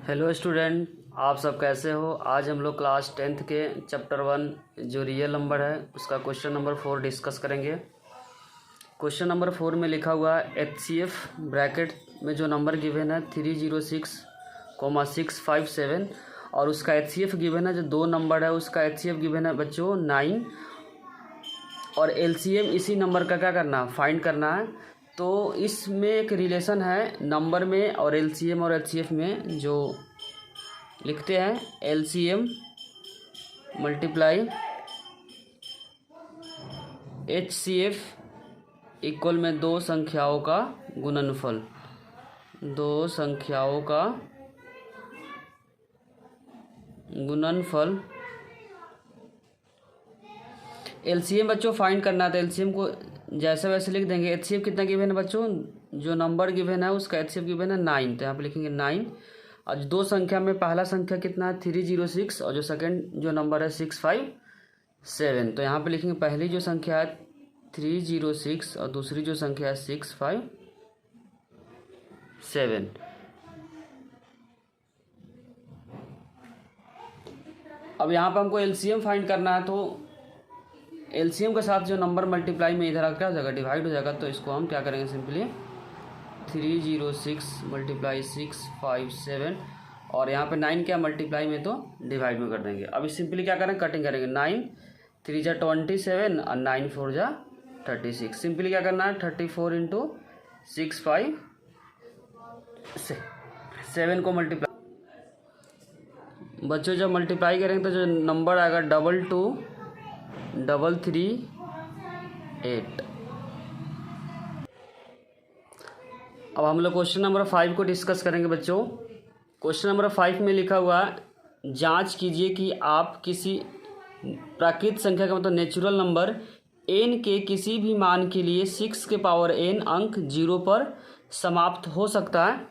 Hello student, आप सब कैसे हो। आज हम लोग क्लास 10th के चैप्टर 1 जो रियल नंबर है उसका क्वेश्चन नंबर 4 डिस्कस करेंगे। क्वेश्चन नंबर 4 में लिखा हुआ है HCF ब्रैकेट में जो नंबर गिवन है 306,657 और उसका HCF गिवन है जो दो नंबर है उसका HCF गिवन है बच्चों 9 और LCM इसी नंबर का क्या करना है, फाइंड करना है। तो इसमें एक रिलेशन है नंबर में और LCM और HCF में, जो लिखते हैं LCM मल्टीप्लाई HCF इक्वल में दो संख्याओं का गुणनफल, दो संख्याओं का गुणनफल। LCM बच्चों फाइंड करना था, LCM को जैसे वैसे लिख देंगे। HCF कितना गिवन है बच्चों, जो नंबर गिवन है उसका HCF गिवन है 9, तो यहाँ पे लिखेंगे 9। और दो संख्या में पहला संख्या कितना है 306 और जो सेकंड जो नंबर है 657, तो यहाँ पे लिखेंगे पहली जो संख्या है 306 और दूसरी जो संख्या है 657। अब यहाँ पे हमको LCM फाइंड करना है, तो LCM के साथ जो नंबर मल्टीप्लाई में इधर क्या हो जाएगा, डिवाइड हो जाएगा। तो इसको हम क्या करेंगे, सिंपली 306 मल्टीप्लाई 657 और यहाँ पे 9 क्या मल्टीप्लाई में तो डिवाइड में कर देंगे। अब सिंपली क्या करेंगे, कटिंग करेंगे। 9 3 जा 27 और 9 4 जा 36। सिंपली क्या करना है 34 इंटू 657 को मल्टीप्लाई। बच्चों जब मल्टीप्लाई करेंगे तो जो नंबर आएगा 22,338। अब हम लोग क्वेश्चन नंबर 5 को डिस्कस करेंगे बच्चों। क्वेश्चन नंबर 5 में लिखा हुआ है, जांच कीजिए कि आप किसी प्राकृत संख्या का मतलब नेचुरल नंबर n के किसी भी मान के लिए 6 के पावर n अंक 0 पर समाप्त हो सकता है।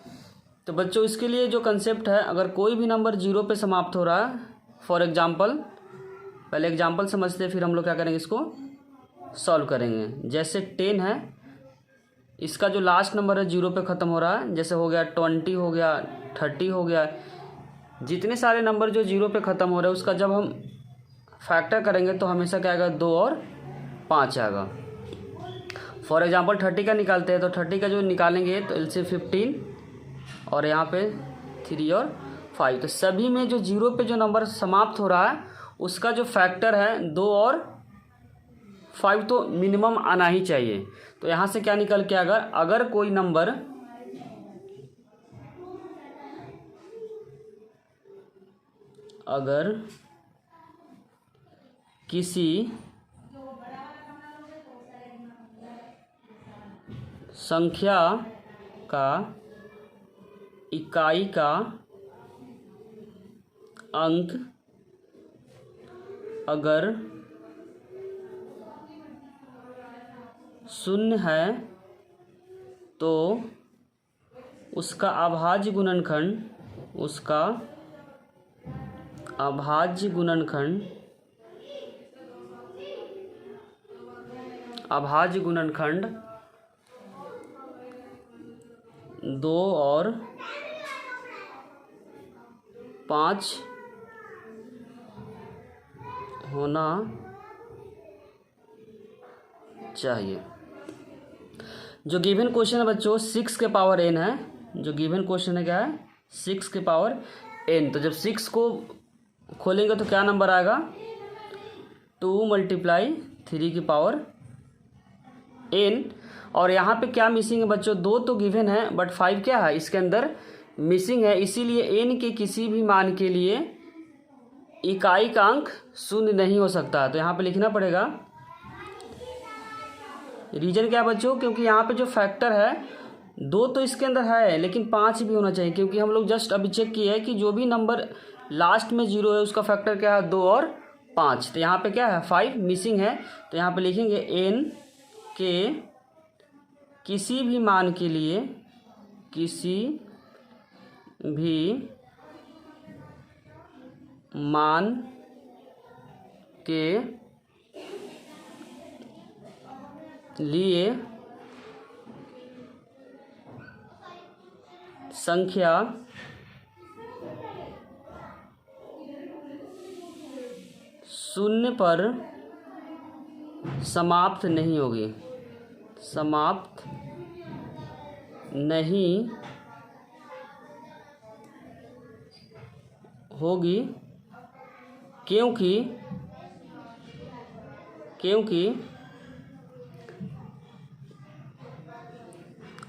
तो बच्चों इसके लिए जो कंसेप्ट है, अगर कोई भी नंबर 0 पे समाप्त हो रहा है, फॉर एग्जांपल, पहले एग्जांपल समझते हैं फिर हम लोग क्या करेंगे, इसको सॉल्व करेंगे। जैसे 10 है, इसका जो लास्ट नंबर है 0 पे ख़त्म हो रहा है, जैसे हो गया 20 हो गया 30 हो गया, जितने सारे नंबर जो 0 पे ख़त्म हो रहे हैं उसका जब हम फैक्टर करेंगे तो हमेशा क्या आएगा, 2 और 5 आएगा। फॉर एग्जांपल 30 का निकालते हैं, तो 30 का जो निकालेंगे तो LCM 15 और यहाँ पे 3 और 5। तो सभी में जो 0 पे जो नंबर समाप्त हो रहा है उसका जो फैक्टर है 2 और 5 तो मिनिमम आना ही चाहिए। तो यहाँ से क्या निकल के अगर कोई नंबर किसी संख्या का इकाई का अंक अगर 0 है तो उसका अभाज्य गुणनखंड 2 और 5 होना चाहिए। जो गिवन क्वेश्चन है बच्चों 6 के पावर n है, जो गिवन क्वेश्चन है क्या है 6 के पावर n। तो जब 6 को खोलेंगे तो क्या नंबर आएगा, 2 मल्टीप्लाई 3 की पावर n। और यहाँ पे क्या मिसिंग है बच्चों, 2 तो गिवन है बट 5 क्या है इसके अंदर मिसिंग है, इसीलिए n के किसी भी मान के लिए इकाई का अंक 0 नहीं हो सकता। तो यहाँ पे लिखना पड़ेगा, रीजन क्या बच्चों, क्योंकि यहाँ पे जो फैक्टर है 2 तो इसके अंदर है लेकिन 5 भी होना चाहिए, क्योंकि हम लोग जस्ट अभी चेक किए है कि जो भी नंबर लास्ट में 0 है उसका फैक्टर क्या है 2 और 5। तो यहाँ पे क्या है 5 मिसिंग है। तो यहाँ पे लिखेंगे n के किसी भी मान के लिए, किसी भी मान के लिए संख्या शून्य पर समाप्त नहीं होगी, समाप्त नहीं होगी, क्योंकि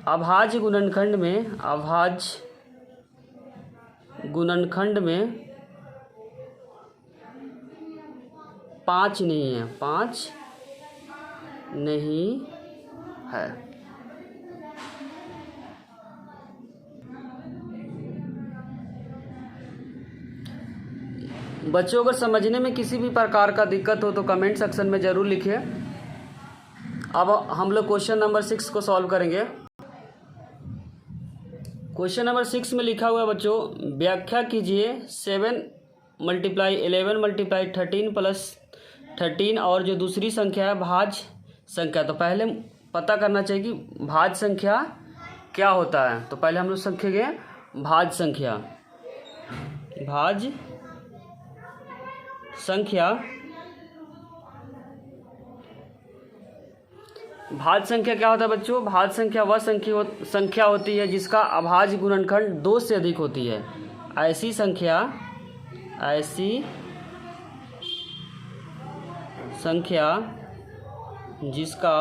अभाज्य गुणनखंड में 5 नहीं है, 5 नहीं है। बच्चों, अगर समझने में किसी भी प्रकार का दिक्कत हो तो कमेंट सेक्शन में ज़रूर लिखिए। अब हम लोग क्वेश्चन नंबर 6 को सॉल्व करेंगे। क्वेश्चन नंबर 6 में लिखा हुआ है बच्चों, व्याख्या कीजिए 7 × 11 × 13 + 13 और जो दूसरी संख्या है भाज्य संख्या। तो पहले पता करना चाहिए कि भाज्य संख्या क्या होता है। तो पहले हम लोग सीखेंगे भाज्य संख्या। भाज्य संख्या, भाज्य संख्या क्या होता है बच्चों? भाज्य संख्या वह संख्या होती है जिसका अभाज्य गुणनखंड 2 से अधिक होती है। ऐसी संख्या जिसका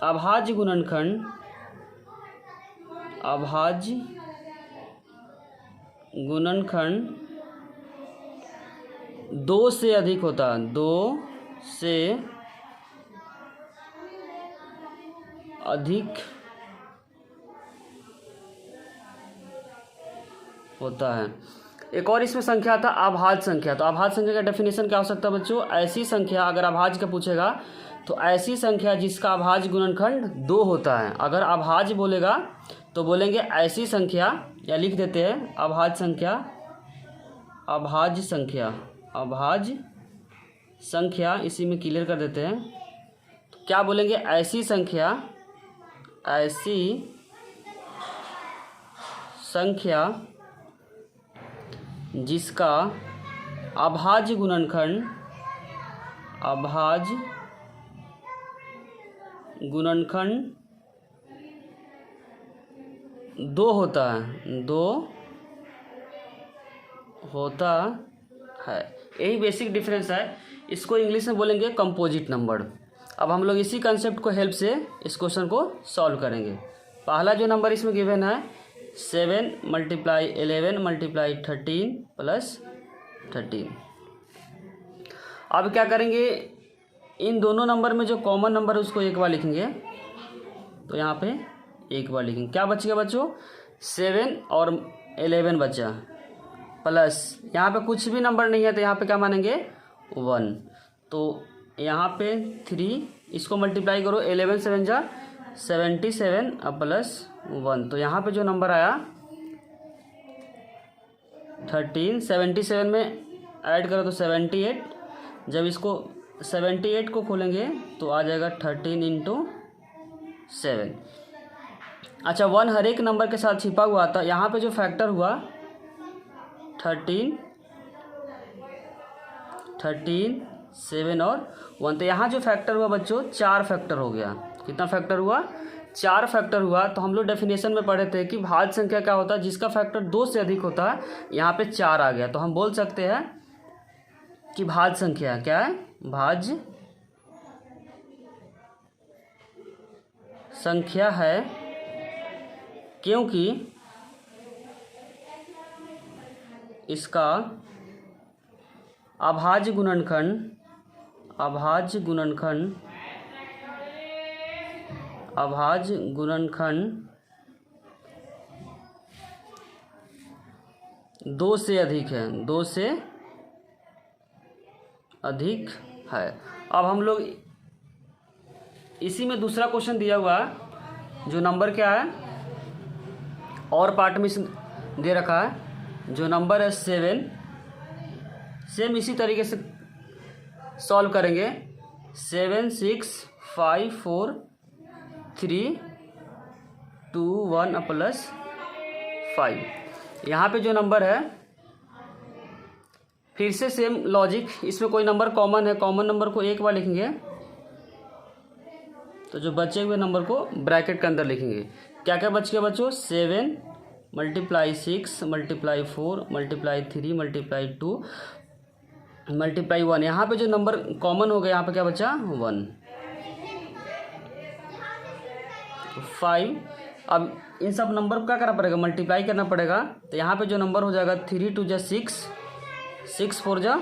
अभाज्य गुणनखंड 2 से अधिक होता है, 2 से अधिक होता है। एक और इसमें संख्या था अभाज्य संख्या। तो अभाज्य संख्या का डेफिनेशन क्या हो सकता है बच्चों? ऐसी संख्या, अगर अभाज्य का पूछेगा तो ऐसी संख्या जिसका अभाज्य गुणनखंड 2 होता है। अगर अभाज्य बोलेगा तो बोलेंगे ऐसी संख्या, या लिख देते हैं अभाज्य संख्या, इसी में क्लियर कर देते हैं। तो क्या बोलेंगे? ऐसी संख्या जिसका अभाज्य गुणनखंड 2 होता है, 2 होता है। यही बेसिक डिफरेंस है। इसको इंग्लिश में बोलेंगे कंपोजिट नंबर। अब हम लोग इसी कंसेप्ट को हेल्प से इस क्वेश्चन को सॉल्व करेंगे। पहला जो नंबर इसमें गिवन है 7 × 11 × 13 + 13। अब क्या करेंगे? इन दोनों नंबर में जो कॉमन नंबर है उसको एक बार लिखेंगे। तो यहाँ पे एक बार लिखेंगे। क्या बच गया बच्चों? 7 और 11 बचा, प्लस यहाँ पे कुछ भी नंबर नहीं है तो यहाँ पे क्या मानेंगे? 1। तो यहाँ पे 3, इसको मल्टीप्लाई करो, 11 × 7 = 77 और +1। तो यहाँ पे जो नंबर आया 13, 77 में ऐड करो तो 78। जब इसको 78 को खोलेंगे तो आ जाएगा 13 × 7। अच्छा, 1 हर एक नंबर के साथ छिपा हुआ था। यहाँ पे जो फैक्टर हुआ 13, 7 और 1, तो यहाँ जो फैक्टर हुआ बच्चों 4 फैक्टर हो गया। कितना फैक्टर हुआ? 4 फैक्टर हुआ। तो हम लोग डेफिनेशन में पढ़े थे कि भाज्य संख्या क्या होता है? जिसका फैक्टर 2 से अधिक होता है। यहाँ पे 4 आ गया, तो हम बोल सकते हैं कि भाज्य संख्या क्या है? भाज्य संख्या है क्योंकि इसका अभाज्य गुणनखंड 2 से अधिक है, 2 से अधिक है। अब हम लोग इसी में दूसरा क्वेश्चन दिया हुआ जो नंबर क्या है और पार्ट में दे रखा है, जो नंबर है 7, सेम इसी तरीके से सॉल्व करेंगे। 7 6 5 4 3 2 1 +5। यहाँ पे जो नंबर है फिर से सेम लॉजिक, इसमें कोई नंबर कॉमन है, कॉमन नंबर को एक बार लिखेंगे, तो जो बचे हुए नंबर को ब्रैकेट के अंदर लिखेंगे। क्या क्या बच गया बच्चों? 7 × 6 × 4 × 3 × 2 × 1। यहाँ पे जो नंबर कॉमन हो गया, यहाँ पे क्या बचा? 1। 5। अब इन सब नंबर को क्या करना पड़ेगा? मल्टीप्लाई करना पड़ेगा। तो यहाँ पे जो नंबर हो जाएगा 3 2 6, 6 4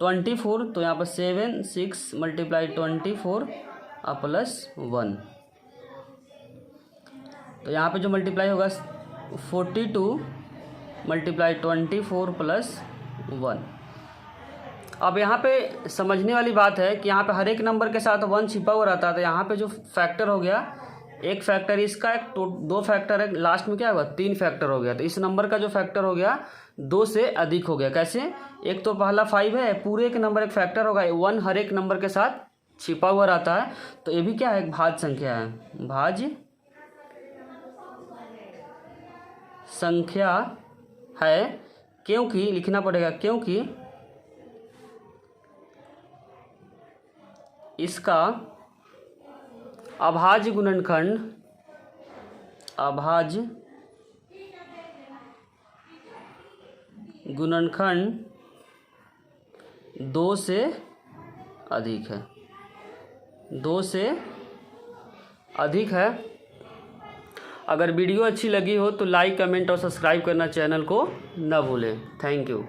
24। तो यहाँ पर 7 6 × 24 प्लस 1। तो यहाँ पे जो मल्टीप्लाई होगा 42 × 24 प्लस 1। अब यहाँ पे समझने वाली बात है कि यहाँ पे हर एक नंबर के साथ 1 छिपा हुआ रहता है। तो यहाँ पे जो फैक्टर हो गया, एक फैक्टर इसका, एक तो 2 फैक्टर है, लास्ट में क्या होगा? 3 फैक्टर हो गया। तो इस नंबर का जो फैक्टर हो गया 2 से अधिक हो गया। कैसे? एक तो पहला 5 है, पूरे एक नंबर एक फैक्टर होगा, 1 हर एक नंबर के साथ छिपा हुआ रहता है। तो ये भी क्या है? एक भाज्य संख्या है, भाज्य संख्या है, क्योंकि लिखना पड़ेगा, क्योंकि इसका अभाज्य गुणनखंड, अभाज्य गुणनखंड 2 से अधिक है, 2 से अधिक है। अगर वीडियो अच्छी लगी हो तो लाइक, कमेंट और सब्सक्राइब करना चैनल को न भूलें। Thank you.